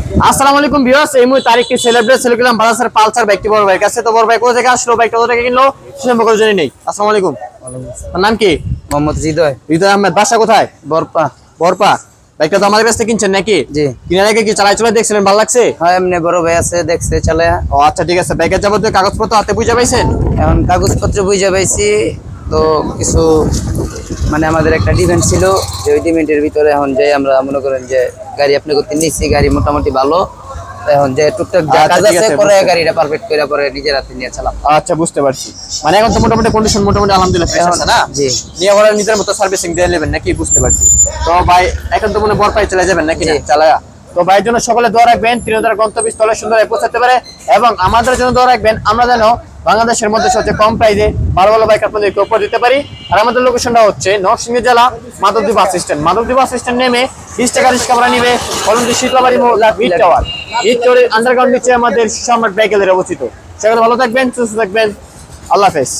আসসালামু আলাইকুম ভিউয়ার্স, এই মুহূর্তে তারিখটি সেলিব্রেট করলাম বালাসার পালসার বাইকটি বড় ভাইয়ের কাছে। তো বড় ভাই কোথা থেকে আসলো, বাইকটা কোথা থেকে কিনলো সে সম্পর্কে জানি নেই। আসসালামু আলাইকুম। আপনার নাম কি? মোহাম্মদ হৃদয়। হৃদয় আহমেদ, বাসা কোথায়? বরপা। বরপা। বাইকটা তো আমাদের কাছ থেকে কিনছেন নাকি? জি। কিনার আগে কি চালাই চলে দেখছিলেন, ভালো লাগছে? হ্যাঁ, এমনি বড় ভাই আছে, দেখছে চলে। ও আচ্ছা, ঠিক আছে। বাইকের যাবতীয় কাগজপত্র হাতে বুঝে পাইছেন? এখন কাগজপত্র বুঝে পাইছি তো কিছু, মানে আমাদের একটা ডিমান্ড ছিল যে ওই ডিমান্ডের ভিতরে এখন যে আমরা মনে করেন যে গাড়ি আপনি করতে নিচ্ছি, গাড়ি মোটামুটি ভালো, এখন যে টুকটাক যা কাজ আছে করে গাড়িটা পারফেক্ট করে পরে নিজের হাতে নিয়ে চালাম। আচ্ছা, বুঝতে পারছি। মানে এখন তো মোটামুটি কন্ডিশন মোটামুটি আলহামদুলিল্লাহ ফ্রেশ আছে না? জি। নিয়ে পরে নিজের মতো সার্ভিসিং দিয়ে নেবেন নাকি? বুঝতে পারছি। তো ভাই এখন তো মনে বরপাই চলে যাবেন নাকি? চালায়া তো ভাইয়ের জন্য সকলে দোয়া রাখবেন, তিনি তার গন্তব্যস্থলে সুন্দরভাবে পৌঁছাতে পারে, এবং আমাদের জন্য দোয়া রাখবেন আমরা যেন বাংলাদেশের মধ্যে সবচেয়ে কম প্রাইসে ভালো ভালো বাইক আপনাদেরকে উপহার দিতে পারি। আর আমাদের লোকেশনটা হচ্ছে নরসিংদী জেলা Madhabdi bus stand. Madhabdi bus stand নেমে 20 টাকা রিক্সা ভাড়া নিবে কলমদি শীতলাবাড়ি ইট টাওয়ার। ইট টাওয়ারের আন্ডারগ্রাউন্ড নিচে আমাদের সম্রাট বাইকেলের অবস্থিত। সেখানে ভালো থাকবেন, সুস্থ থাকবেন। আল্লাহ হাফেজ।